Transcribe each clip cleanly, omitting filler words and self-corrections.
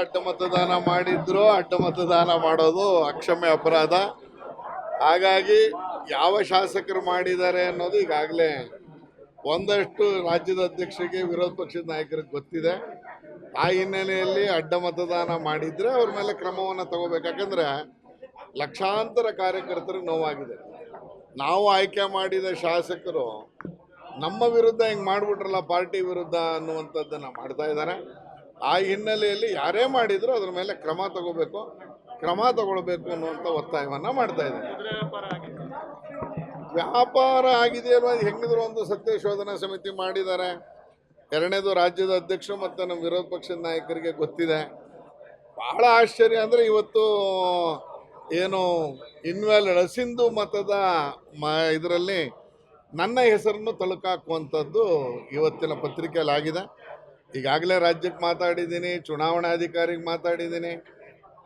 ಅಡ್ಡ ಮತದಾನ ಮಾಡಿದ್ರು ಅಡ್ಡ ಮತದಾನ ಮಾಡೋದು ಅಕ್ಷಮ್ಯ ಅಪರಾಧ. ಹಾಗಾಗಿ ಯಾವ ಶಾಸಕರು ಮಾಡಿದ್ದಾರೆ ಅನ್ನೋದು ಈಗಾಗಲೇ ಒಂದಷ್ಟು ರಾಜ್ಯದ ಅಧ್ಯಕ್ಷರಿಗೆ ವಿರೋಧ ಪಕ್ಷದ ನಾಯಕರಿಗೆ ಗೊತ್ತಿದೆ. ಆ ಹಿನ್ನೆಲೆಯಲ್ಲಿ ಅಡ್ಡ ಮತದಾನ ಮಾಡಿದ್ರೆ ಅವ್ರ ಮೇಲೆ ಕ್ರಮವನ್ನು ತಗೋಬೇಕು. ಯಾಕಂದ್ರೆ ಲಕ್ಷಾಂತರ ಕಾರ್ಯಕರ್ತರಿಗೆ ನೋವಾಗಿದೆ. ನಾವು ಆಯ್ಕೆ ಮಾಡಿದ ಶಾಸಕರು ನಮ್ಮ ವಿರುದ್ಧ ಹಿಂಗೆ ಮಾಡಿಬಿಟ್ರಲ್ಲ, ಪಾರ್ಟಿ ವಿರುದ್ಧ ಅನ್ನುವಂಥದ್ದನ್ನು ಮಾಡ್ತಾ ಇದ್ದಾರೆ. ಆ ಹಿನ್ನೆಲೆಯಲ್ಲಿ ಯಾರೇ ಮಾಡಿದ್ರು ಅದ್ರ ಮೇಲೆ ಕ್ರಮ ತಗೊಳ್ಬೇಕು ಅನ್ನುವಂಥ ಒತ್ತಾಯವನ್ನು ಮಾಡ್ತಾ ಇದ್ದಾರೆ. ವ್ಯಾಪಾರ ಆಗಿದೆ ಅಲ್ವಾ, ಹೆಂಗಿದ್ರು ಒಂದು ಸತ್ಯ ಶೋಧನಾ ಸಮಿತಿ ಮಾಡಿದ್ದಾರೆ. ಎರಡನೇದು ರಾಜ್ಯದ ಅಧ್ಯಕ್ಷರು ಮತ್ತು ನಮ್ಮ ವಿರೋಧ ಪಕ್ಷದ ನಾಯಕರಿಗೆ ಗೊತ್ತಿದೆ. ಬಹಳ ಆಶ್ಚರ್ಯ ಅಂದರೆ ಇವತ್ತು ಏನು ಇನ್ವ್ಯಾಲಿಡ್ ಹಸಿಂದು ಮತದ ಇದರಲ್ಲಿ ನನ್ನ ಹೆಸರನ್ನು ತಳುಕಾಕುವಂಥದ್ದು ಇವತ್ತಿನ ಪತ್ರಿಕೆಯಲ್ಲಿ ಆಗಿದೆ. ಈಗಾಗಲೇ ರಾಜ್ಯಕ್ಕೆ ಮಾತಾಡಿದ್ದೀನಿ, ಚುನಾವಣಾಧಿಕಾರಿಗೆ ಮಾತಾಡಿದ್ದೀನಿ,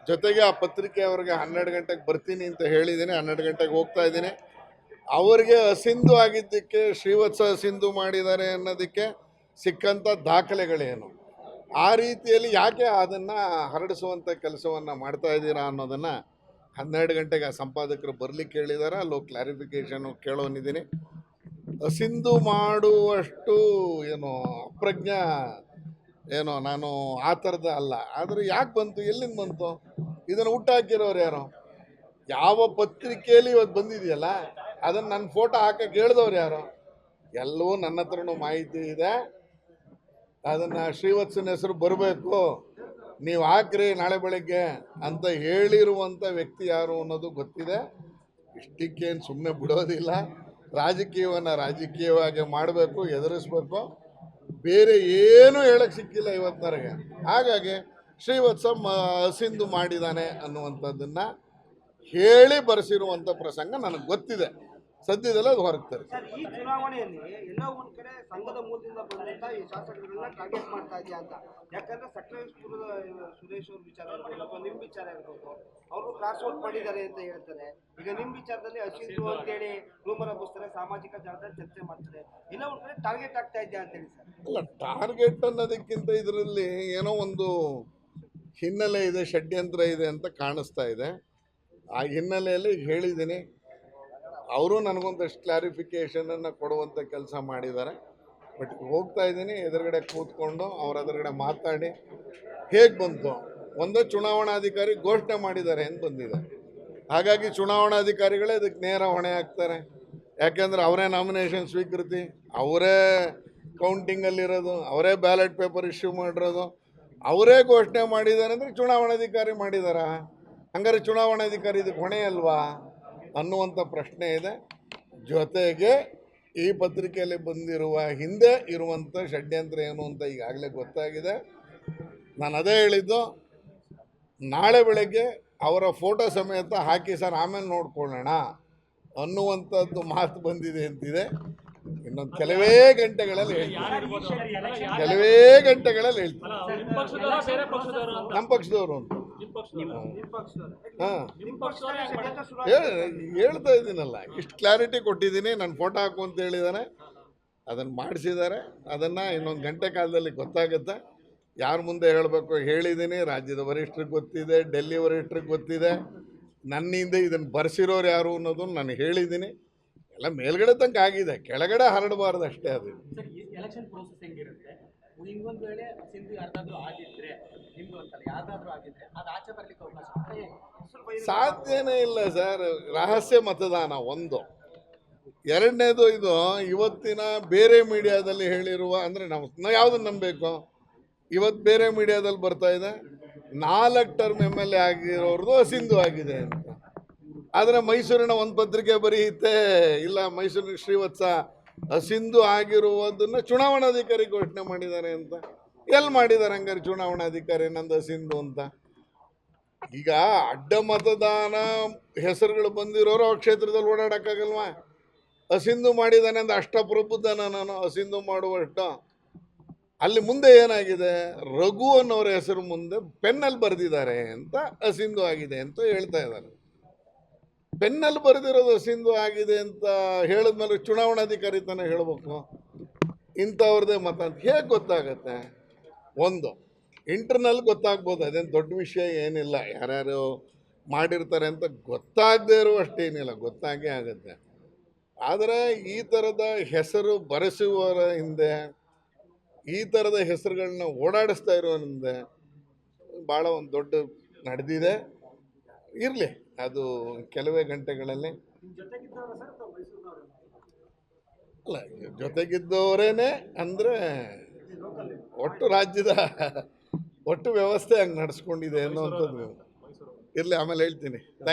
ಜೊತೆಗೆ ಆ ಪತ್ರಿಕೆ ಅವ್ರಿಗೆ 12 ಗಂಟೆಗೆ ಬರ್ತೀನಿ ಅಂತ ಹೇಳಿದ್ದೀನಿ. 12 ಗಂಟೆಗೆ ಹೋಗ್ತಾ ಇದ್ದೀನಿ. ಅವರಿಗೆ ಹಸಿಂದು ಆಗಿದ್ದಕ್ಕೆ ಶ್ರೀವತ್ಸ ಹಸಿಂದು ಮಾಡಿದ್ದಾರೆ ಅನ್ನೋದಕ್ಕೆ ಸಿಕ್ಕಂಥ ದಾಖಲೆಗಳೇನು, ಆ ರೀತಿಯಲ್ಲಿ ಯಾಕೆ ಅದನ್ನು ಹರಡಿಸುವಂಥ ಕೆಲಸವನ್ನು ಮಾಡ್ತಾ ಇದ್ದೀರಾ ಅನ್ನೋದನ್ನು 12 ಗಂಟೆಗೆ ಆ ಸಂಪಾದಕರು ಬರಲಿಕ್ಕೆ ಹೇಳಿದ್ದಾರೆ. ಅಲ್ಲೋ ಕ್ಲಾರಿಫಿಕೇಷನು ಕೇಳೋನಿದ್ದೀನಿ. ಹಸಿಂದು ಮಾಡುವಷ್ಟು ಏನು ಅಪ್ರಜ್ಞಾ ಏನೋ ನಾನು ಆ ಥರದ ಅಲ್ಲ. ಆದರೆ ಯಾಕೆ ಬಂತು, ಎಲ್ಲಿಂದ ಬಂತು, ಇದನ್ನು ಹುಟ್ಟಾಕಿರೋರು ಯಾರು, ಯಾವ ಪತ್ರಿಕೆಯಲ್ಲಿ ಇವತ್ತು ಬಂದಿದೆಯಲ್ಲ ಅದನ್ನು ನನ್ನ ಫೋಟೋ ಹಾಕಕ್ಕೆ ಹೇಳಿದವ್ರು ಯಾರು, ಎಲ್ಲವೂ ನನ್ನ ಹತ್ರನೂ ಮಾಹಿತಿ ಇದೆ. ಅದನ್ನು ಶ್ರೀವತ್ಸನ ಹೆಸರು ಬರಬೇಕು, ನೀವು ಹಾಕ್ರಿ ನಾಳೆ ಬೆಳಗ್ಗೆ ಅಂತ ಹೇಳಿರುವಂಥ ವ್ಯಕ್ತಿ ಯಾರು ಅನ್ನೋದು ಗೊತ್ತಿದೆ. ಇಷ್ಟಕ್ಕೇನು ಸುಮ್ಮನೆ ಬಿಡೋದಿಲ್ಲ. ರಾಜಕೀಯವನ್ನು ರಾಜಕೀಯವಾಗಿ ಮಾಡಬೇಕು, ಎದುರಿಸ್ಬೇಕು. ಬೇರೆ ಏನೂ ಹೇಳಕ್ಕೆ ಸಿಕ್ಕಿಲ್ಲ ಇವತ್ತಿನವರೆಗೆ. ಹಾಗಾಗಿ ಶ್ರೀವತ್ಸ ಹಸಿಂದು ಮಾಡಿದ್ದಾನೆ ಅನ್ನುವಂಥದ್ದನ್ನು ಹೇಳಿ ಬರೆಸಿರುವಂಥ ಪ್ರಸಂಗ ನನಗೆ ಗೊತ್ತಿದೆ. ಸದ್ಯದಲ್ಲೇ ಅದು ಹೊರಗೆ ತರ್ತಾರೆ. ಈ ಚುನಾವಣೆಯಲ್ಲಿ ಎಲ್ಲೋ ಒಂದ್ ಕಡೆ ಸಂಘದ ಮೂಲದಿಂದ ಬಂದಂತ ಈ ಶಾಸಕರನ್ನ ಟಾರ್ಗೆಟ್ ಮಾಡ್ತಾ ಇದೆಯಾ ಅಂತ. ಯಾಕಂದ್ರೆ ಸಕಲೇಶ್ಪುರದ ಸುರೇಶ್ ಅವ್ರ ವಿಚಾರ ಇರ್ಬೋದು ಅಥವಾ ನಿಮ್ಮ ವಿಚಾರ ಇರ್ಬೋದು, ಅವರು ಕ್ರಾಸ್ ಔಟ್ ಮಾಡಿದ್ದಾರೆ ಅಂತ ಹೇಳ್ತಾರೆ. ಈಗ ನಿಮ್ಮ ವಿಚಾರದಲ್ಲಿ ಹಸಿಂದು ಅಂತೇಳಿ ರೂಮರ್ ಹಬ್ಬಿಸ್ತಾರೆ, ಸಾಮಾಜಿಕ ಜಾಲದಲ್ಲಿ ಚರ್ಚೆ ಮಾಡ್ತಾರೆ. ಎಲ್ಲ ಒಂದ್ ಕಡೆ ಟಾರ್ಗೆಟ್ ಆಗ್ತಾ ಇದೆಯಾ ಅಂತೇಳಿ ಸರ್. ಅಲ್ಲ, ಟಾರ್ಗೆಟ್ ಅನ್ನೋದಕ್ಕಿಂತ ಇದರಲ್ಲಿ ಏನೋ ಒಂದು ಹಿನ್ನೆಲೆ ಇದೆ, ಷಡ್ಯಂತ್ರ ಇದೆ ಅಂತ ಕಾಣಿಸ್ತಾ ಇದೆ. ಆ ಹಿನ್ನೆಲೆಯಲ್ಲಿ ಹೇಳಿದ್ದೀನಿ. ಅವರು ನನಗೊಂದಷ್ಟು ಕ್ಲಾರಿಫಿಕೇಷನನ್ನು ಕೊಡುವಂಥ ಕೆಲಸ ಮಾಡಿದ್ದಾರೆ. ಬಟ್ ಹೋಗ್ತಾ ಇದ್ದೀನಿ, ಎದುರುಗಡೆ ಕೂತ್ಕೊಂಡು ಅವ್ರ ಎದುರುಗಡೆ ಮಾತಾಡಿ ಹೇಗೆ ಬಂತು, ಒಂದೇ ಚುನಾವಣಾಧಿಕಾರಿ ಘೋಷಣೆ ಮಾಡಿದ್ದಾರೆ ಅಂತ ಬಂದಿದೆ. ಹಾಗಾಗಿ ಚುನಾವಣಾಧಿಕಾರಿಗಳೇ ಇದಕ್ಕೆ ನೇರ ಹೊಣೆ ಹಾಕ್ತಾರೆ. ಯಾಕೆಂದರೆ ಅವರೇ ನಾಮಿನೇಷನ್ ಸ್ವೀಕೃತಿ, ಅವರೇ ಕೌಂಟಿಂಗಲ್ಲಿರೋದು, ಅವರೇ ಬ್ಯಾಲೆಟ್ ಪೇಪರ್ ಇಶ್ಯೂ ಮಾಡಿರೋದು, ಅವರೇ ಘೋಷಣೆ ಮಾಡಿದ್ದಾರೆ ಅಂದರೆ ಚುನಾವಣಾಧಿಕಾರಿ ಮಾಡಿದಾರಾ? ಹಂಗಾರೆ ಚುನಾವಣಾಧಿಕಾರಿ ಇದಕ್ಕೆ ಹೊಣೆ ಅಲ್ವಾ ಅನ್ನುವಂಥ ಪ್ರಶ್ನೆ ಇದೆ. ಜೊತೆಗೆ ಈ ಪತ್ರಿಕೆಯಲ್ಲಿ ಬಂದಿರುವ ಹಿಂದೆ ಇರುವಂಥ ಷಡ್ಯಂತ್ರ ಏನು ಅಂತ ಈಗಾಗಲೇ ಗೊತ್ತಾಗಿದೆ. ನಾನು ಅದೇ ಹೇಳಿದ್ದು, ನಾಳೆ ಬೆಳಗ್ಗೆ ಅವರ ಫೋಟೋ ಸಮೇತ ಹಾಕಿ ಸರ್, ಆಮೇಲೆ ನೋಡ್ಕೊಳ್ಳೋಣ ಅನ್ನುವಂಥದ್ದು ಮಾತು ಬಂದಿದೆ ಅಂತಿದೆ. ಇನ್ನೊಂದು ಕೆಲವೇ ಗಂಟೆಗಳಲ್ಲಿ ಹೇಳ್ತೀನಿ. ನಮ್ಮ ಪಕ್ಷದವರು ಅಂತ ಹೇಳ್ತಾ ಇದ್ದೀನಲ್ಲ, ಇಷ್ಟು ಕ್ಲಾರಿಟಿ ಕೊಟ್ಟಿದ್ದೀನಿ. ನಾನು ಫೋಟೋ ಹಾಕು ಅಂತ ಹೇಳಿದ್ದಾನೆ, ಅದನ್ನು ಮಾಡಿಸಿದ್ದಾರೆ. ಅದನ್ನು ಇನ್ನೊಂದು ಗಂಟೆ ಕಾಲದಲ್ಲಿ ಗೊತ್ತಾಗುತ್ತೆ. ಯಾರ ಮುಂದೆ ಹೇಳಬೇಕು ಹೇಳಿದ್ದೀನಿ. ರಾಜ್ಯದ ವರಿಷ್ಠರಿಗೆ ಗೊತ್ತಿದೆ, ಡೆಲ್ಲಿ ವರಿಷ್ಠರಿಗೆ ಗೊತ್ತಿದೆ. ನನ್ನಿಂದ ಇದನ್ನು ಬರೆಸಿರೋರು ಯಾರು ಅನ್ನೋದು ನಾನು ಹೇಳಿದ್ದೀನಿ. ಎಲ್ಲ ಮೇಲ್ಗಡೆ ತನಕ ಆಗಿದೆ, ಕೆಳಗಡೆ ಹರಡಬಾರ್ದು ಅಷ್ಟೇ. ಅದು ಎಲೆಕ್ಷನ್ ಪ್ರೋಸೆಸ್ ಹೆಂಗಿರುತ್ತೆ? ಇನ್ನೊಂದು ವೇಳೆ ಸಿಂಧು ಯಾರ್ದಾದ್ರೂ ಆಗಿದ್ರೆ, ನಿಮ್ದು ಅಂತಲ್ಲ ಯಾರ್ದಾದ್ರೂ ಆಗಿದ್ರೆ ಅದು ಆಚೆ ಬರ್ಲಿಕ್ಕೆ ಅವಕಾಶ ಸಾಧ್ಯನೇ ಇಲ್ಲ ಸರ್. ರಹಸ್ಯ ಮತದಾನ ಒಂದು. ಎರಡನೇದು, ಇದು ಇವತ್ತಿನ ಬೇರೆ ಮೀಡಿಯಾದಲ್ಲಿ ಹೇಳಿರುವ, ಅಂದರೆ ನಾವು ಯಾವುದನ್ನು ನಂಬಬೇಕು? ಇವತ್ತು ಬೇರೆ ಮೀಡಿಯಾದಲ್ಲಿ ಬರ್ತಾ ಇದೆ 4 ಟರ್ಮ್ MLA ಆಗಿರೋರ್ದು ಹಸಿಂದು ಆಗಿದೆ ಅಂತ. ಆದರೆ ಮೈಸೂರಿನ ಒಂದು ಪತ್ರಿಕೆ ಬರೆಯುತ್ತೆ, ಇಲ್ಲ ಮೈಸೂರಿನ ಶ್ರೀವತ್ಸ ಹಸಿಂದು ಆಗಿರುವುದನ್ನು ಚುನಾವಣಾಧಿಕಾರಿ ಘೋಷಣೆ ಮಾಡಿದ್ದಾರೆ ಅಂತ. ಎಲ್ಲಿ ಮಾಡಿದ್ದಾರೆ ಹಂಗಾರೆ ಚುನಾವಣಾಧಿಕಾರಿ ನಂದು ಹಸಿಂದು ಅಂತ? ಈಗ ಅಡ್ಡ ಮತದಾನ ಹೆಸರುಗಳು ಬಂದಿರೋರು ಆ ಕ್ಷೇತ್ರದಲ್ಲಿ ಓಡಾಡೋಕ್ಕಾಗಲ್ವಾ? ಹಸಿಂದು ಮಾಡಿದ್ದಾನೆ ಅಂತ ಅಷ್ಟಪ್ರಬುದ್ಧನ ನಾನು ಹಸಿಂದು ಮಾಡುವಷ್ಟು? ಅಲ್ಲಿ ಮುಂದೆ ಏನಾಗಿದೆ, ರಘು ಅನ್ನೋರ ಹೆಸರು ಮುಂದೆ ಪೆನ್ನಲ್ಲಿ ಬರೆದಿದ್ದಾರೆ ಅಂತ ಹಸಿಂದು ಆಗಿದೆ ಅಂತ ಹೇಳ್ತಾ ಇದ್ದಾರೆ. ಪೆನ್ನಲ್ಲಿ ಬರೆದಿರೋದು ಹಸಿಂದು ಆಗಿದೆ ಅಂತ ಹೇಳಿದ್ಮೇಲೆ ಚುನಾವಣಾಧಿಕಾರಿ ತಾನೇ ಹೇಳಬೇಕು ಇಂಥವ್ರದ್ದೇ ಮತ ಅಂತ ಹೇಗೆ ಗೊತ್ತಾಗತ್ತೆ? ಒಂದು. ಇಂಟರ್ನಲ್ ಗೊತ್ತಾಗ್ಬೋದು, ಅದೇನು ದೊಡ್ಡ ವಿಷಯ ಏನಿಲ್ಲ. ಯಾರ್ಯಾರು ಮಾಡಿರ್ತಾರೆ ಅಂತ ಗೊತ್ತಾಗದೇ ಇರುವಷ್ಟೇನಿಲ್ಲ, ಗೊತ್ತಾಗೇ ಆಗುತ್ತೆ. ಆದರೆ ಈ ಥರದ ಹೆಸರು ಬರೆಸುವವರ ಹಿಂದೆ, ಈ ಥರದ ಹೆಸರುಗಳನ್ನ ಓಡಾಡಿಸ್ತಾ ಇರೋ ಹಿಂದೆ ಭಾಳ ಒಂದು ದೊಡ್ಡ ನಡೆದಿದೆ. ಇರಲಿ, ಅದು ಕೆಲವೇ ಗಂಟೆಗಳಲ್ಲಿ. ಅಲ್ಲ, ಜೊತೆಗಿದ್ದವರೇನೆ ಅಂದರೆ ಒಟ್ಟು ರಾಜ್ಯದ ಒಟ್ಟು ವ್ಯವಸ್ಥೆ ಹಂಗೆ ನಡೆಸ್ಕೊಂಡಿದೆ ಅನ್ನೋವಂಥದ್ದು. ಇರಲಿ, ಆಮೇಲೆ ಹೇಳ್ತೀನಿ.